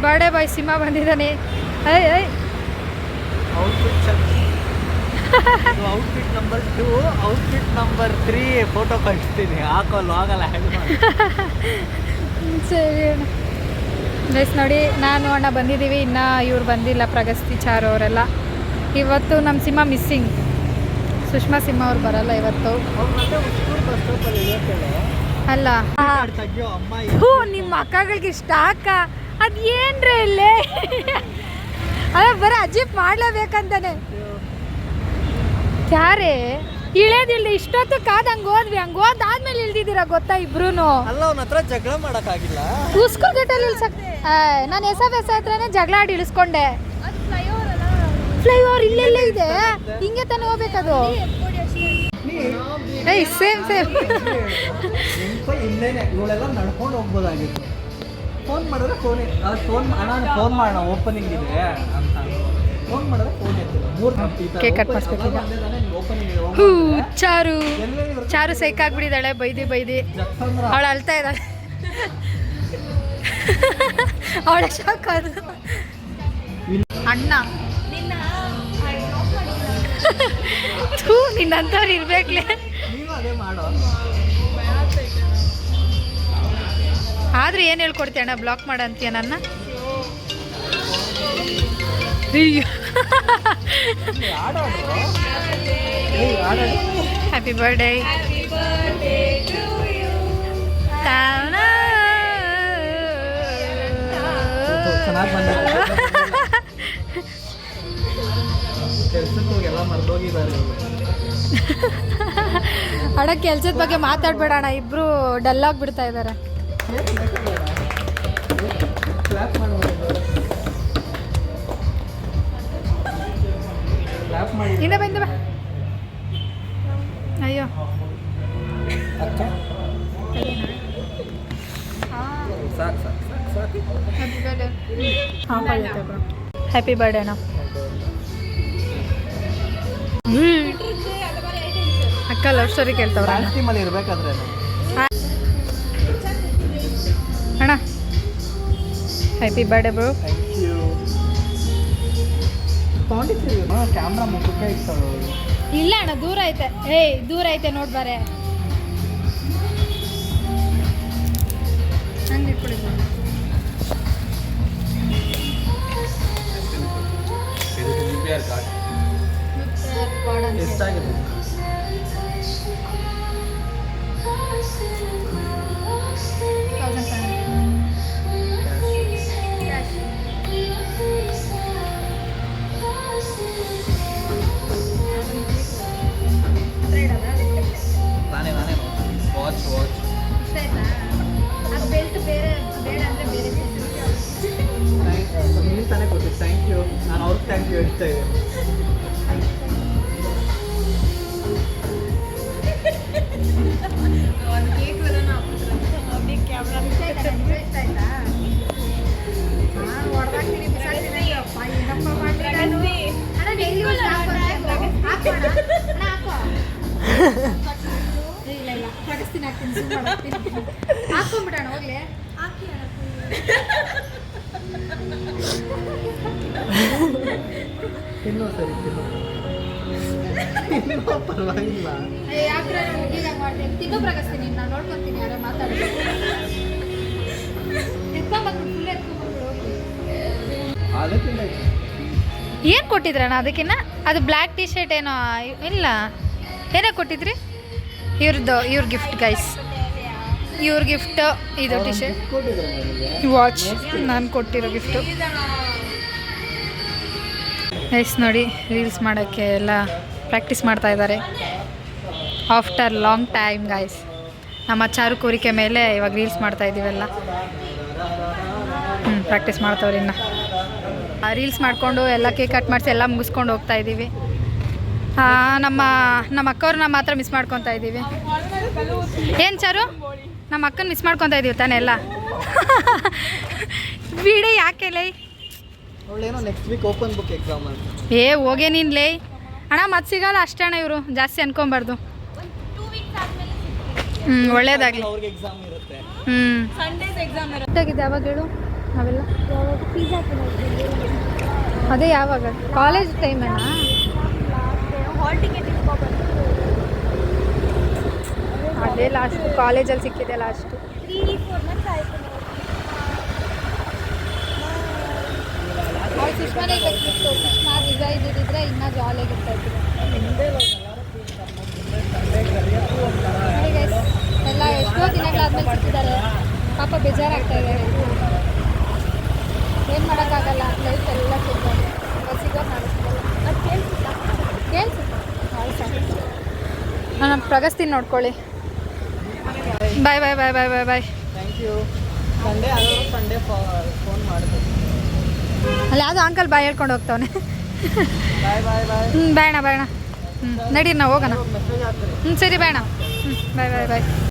Birthday boy ಸಿಂಹ ಬಂದಿದ್ದಾನೆ. Outfit number 2, outfit number 3 photo ಕಳಿಸ್ತೀನಿ, ಹಾಕೋಲ್ಲ ಆಗಲ್ಲ. ಸರಿ ಅಣ್ಣ. ಗೈಸ್ ನೋಡಿ, ನಾನು ಅಣ್ಣ ಬಂದಿದ್ದೀವಿ, ಇನ್ನು ಇವ್ರು ಬಂದಿಲ್ಲ, ಪ್ರಗತಿ ಚಾರು ಅವರೆಲ್ಲ. ಇವತ್ತು ನಮ್ಮ ಸಿಂಹ ಮಿಸ್ಸಿಂಗ್. ಸುಷ್ಮಾ ಸಿಂಹ ಅವ್ರು ಬರಲ್ಲ ಇವತ್ತು. ಅಲ್ಲ ಹ್ಞೂ, ನಿಮ್ಮ ಅಕ್ಕಗಳಿಗೆ ಇಷ್ಟ ಅಕ್ಕ. ಅದು ಏನ್ರಿ ಇಲ್ಲೇ ಅಲ್ಲ, ಬರೀ ಅಜೀಬ್ ಮಾಡಲೇಬೇಕಂತಾನೆ. ಯಾರೇ ಇಳಿಯೋದಿಲ್ಲ, ಇಷ್ಟೊತ್ತು ಕಾದು ಹಂಗೆ ಹೋದಾದ್ಮೇಲೆ ಇಳ್ದಿದ್ದೀರಾ ಗೊತ್ತಾ ಇಬ್ರು? ಅಲ್ಲ, ಅವನ ಹತ್ರ ಜಗಳ ಮಾಡೋಕ್ಕಾಗಿಲ್ಲ. ಉಸ್ಕೂಲ್ ಗೇಟಲ್ಲಿ ಇಳ್ಸಕ್ ನಾನು ಎಸ ಹತ್ರನೇ ಜಗಳ ಆಡಿ ಇಳಿಸ್ಕೊಂಡೆ. ಫ್ಲೈಓವರ್ ಇಲ್ಲೆಲ್ಲೇ ಇದೆ, ಹಿಂಗೆ ತಾನೇ ಹೋಗ್ಬೇಕದು. ಏಯ್ ಸೇಮ್ ಇಲ್ಲೇನೆ ಇವಳೆಲ್ಲ ನಡ್ಕೊಂಡು ಹೋಗ್ಬೋದಾಗಿತ್ತು. ಫೋನ್ ಮಾಡಿದ್ರೆ ಫೋನ್ ಮಾಡೋಣ, ಓಪನಿಂಗ್ ಇದೆ ಅಂತ ಫೋನ್ ಮಾಡಿದ್ರೆ ಫೋನ್ ಎತ್ತಿಲ್ಲ. ಕೇಕ್ ಕಟ್ ಮಾಡಿಸ್ಬೇಕೀಗ. ಹೂ ಚಾರು ಸೈಕಾಗ್ಬಿಟ್ಟಿದ್ದಾಳೆ ಬೈದಿ. ಅವಳು ಅಳ್ತಾ ಇದ್ದಾಳೆ. ಅವಳ ಶಾಕ್ ಅದು. ಅಣ್ಣ ನಿನ್ನಂಥವ್ರು ಇರ್ಬೇಕ್ಲೆ. ಆದ್ರೆ ಏನು ಹೇಳ್ಕೊಡ್ತೀಯ ಅಣ್ಣ, ಬ್ಲಾಕ್ ಮಾಡಂತೀಯ ನನ್ನ? Happy birthday. ಅಣ್ಣ ಕೆಲ್ಸದ ಬಗ್ಗೆ ಮಾತಾಡ್ಬೇಡ ಅಣ್ಣ, ಇಬ್ರು ಡಲ್ ಆಗಿಬಿಡ್ತಾ ಇದ್ದಾರೆ. ಹಿಂದೆ ಬಾ. ಅಯ್ಯೋ ಹ್ಯಾಪಿ ಬರ್ಡೇ ಅಣ್ಣ. ಅಕ್ಕ ಲವ್ ಸ್ಟೋರಿ ಕೇಳ್ತಾವ್ರ ಇರ್ಬೇಕಾದ್ರೆ ಅಣ್ಣ. Happy birthday bro. ಕ್ಯಾಮ್ರಾ ಮುಖಕ್ಕೆ ಇರ್ತಾವೆ. ಇಲ್ಲ ಅಣ್ಣ, ದೂರ ಐತೆ. ದೂರ ಐತೆ ನೋಡ್ಬಾರೆ. ಹಂಗೆ ಇಟ್ಕೊಳ್ಳಿ. ಎಷ್ಟಾಗಿದೆ? ತಾನೇ ಕೊಡ್ತೀನಿ. Thank you. ನಾನು ಅವ್ರಿಗೆ ಥ್ಯಾಂಕ್ ಯು ಹೇಳ್ತಾ ಇದ್ದೀನಿ. ಹಾಕೊಂಡ್ಬಿಡೋಣ ಹೋಗ್ಲಿ. ಇನ್ನೂ ಸರಿ ಪರವಾಗಿಲ್ಲ. ತಿನ್ನೋ ಪ್ರಗಸ್ತೀನಿ, ನಾನು ನೋಡ್ಕೊತೀನಿ. ಯಾರೋ ಮಾತಾಡೋದು ಏನು ಕೊಟ್ಟಿದ್ರಣ್ಣ ಅದಕ್ಕಿನ್ನ? ಅದು ಬ್ಲ್ಯಾಕ್ ಟಿ ಶರ್ಟ್ ಏನೋ ಇಲ್ಲ, ಏನೋ ಕೊಟ್ಟಿದ್ರಿ? ಇವ್ರ ಗಿಫ್ಟ್ ಗೈಸ್, ಇವ್ರ ಗಿಫ್ಟ್ ಇದು ಟಿ ಶರ್ಟ್, ವಾಚ್ ನಾನು ಕೊಟ್ಟಿರೋ ಗಿಫ್ಟು. ಗೈಸ್ ನೋಡಿ, ರೀಲ್ಸ್ ಮಾಡೋಕ್ಕೆ ಎಲ್ಲ ಪ್ರಾಕ್ಟೀಸ್ ಮಾಡ್ತಾ ಇದ್ದಾರೆ ಆಫ್ಟರ್ ಲಾಂಗ್ ಟೈಮ್ ಗೈಸ್. ನಮ್ಮ ಚಾರು ಕೋರಿಕೆ ಮೇಲೆ ಇವಾಗ ರೀಲ್ಸ್ ಮಾಡ್ತಾ ಇದ್ದೀವೆಲ್ಲ. ಪ್ರಾಕ್ಟೀಸ್ ಮಾಡ್ತಾವ್ರಿ. ಇನ್ನು ರೀಲ್ಸ್ ಮಾಡಿಕೊಂಡು ಎಲ್ಲ ಕೇಕ್ ಕಟ್ ಮಾಡಿಸಿ ಎಲ್ಲ ಮುಗಿಸ್ಕೊಂಡು ಹೋಗ್ತಾ ಇದ್ದೀವಿ. ನಮ್ಮ ಅಕ್ಕವ್ರನ್ನ ಮಾತ್ರ ಮಿಸ್ ಮಾಡ್ಕೊತಾ ಇದ್ದೀವಿ. ಏನು ಚಾರು, ನಮ್ಮ ಅಕ್ಕನ ಮಿಸ್ ಮಾಡ್ಕೊತಾ ಇದ್ದೀವಿ ತಾನೇ ಎಲ್ಲ. ಬಿಡಿ ಯಾಕೆ ಲೈ, ಹೋಗೇ ನೀನು ಲೈ ಅಣ್ಣ. ಮತ್ತೆ ಸಿಗಲ್ಲ ಅಷ್ಟೇ ಅಣ್ಣ, ಇವರು ಜಾಸ್ತಿ ಅನ್ಕೊಬಾರ್ದು. ಒಳ್ಳೇದಾಗಲಿ. ಯಾವಾಗ ಹೇಳು ನಾವೆಲ್ಲ ಅದೇ ಯಾವಾಗ ಕಾಲೇಜ್ ಟೈಮೇನಾ? ಹಾಲ್ ಟಿಕೆಟ್ ಇಟ್ಕೊಬಂದು ಅದೇ ಲಾಸ್ಟ್ ಕಾಲೇಜಲ್ಲಿ ಸಿಕ್ಕಿದೆ ಲಾಸ್ಟು. 3-4 ಮಂತ್ಸ್ ಆಯಿತು ಅವ್ಳು ಸುಷ್ಮಾನೇ ಇರ್ಬೇಕಿತ್ತು. ಸುಷ್ಮಾ ವಿಜಾ ಇದ್ದಿದ್ರೆ ಇನ್ನೂ ಜಾಲಿಯಾಗಿರ್ತಾಯಿತ್ತು. ನೋಡಿ ಗೈಸ್, ಎಲ್ಲ ಎಷ್ಟೋ ದಿನಗಳಾದ್ಮೇಲೆ ಸಿಕ್ಕಿದ್ದಾರೆ. ಪಾಪ ಬೇಜಾರಾಗ್ತಾ ಇದ್ದಾರೆ. ಏನು ಮಾಡೋಕ್ಕಾಗಲ್ಲ, ಲೈಫ್ ಎಲ್ಲ ಸಿಗ್ತಾರೆ. ಸಿಗೋದು ಮಾಡಿಸ್ತಾರೆ. ಅದು ಕೇಳಿಸುತ್ತಾ? ಕೇಳಿಸುತ್ತೆ ನಾನು ಪ್ರಗಸ್ತೀನಿ ನೋಡ್ಕೊಳ್ಳಿ. Bye bye bye bye bye bye. Thank you. Sunday ಆದರೂ ಸಂಡೇ ಫೋನ್ ಮಾಡಿದೆ. ಅಲ್ಲಿ ಯಾವುದೋ ಅಂಕಲ್ ಬಾಯ್ ಹೇಳ್ಕೊಂಡು ಹೋಗ್ತಾವನೆ. ಬಾಯ್ ಬಾಯ್ ಬಾಯ್. ಬೇಡ ಬೇಡ. ನಡೀರಿ ನಾವು ಹೋಗೋಣ. ಮೆಸೇಜ್ ಹಾಕ್ತೀರಿ. ಸರಿ ಬೇಡ. ಬಾಯ್ ಬಾಯ್ ಬಾಯ್.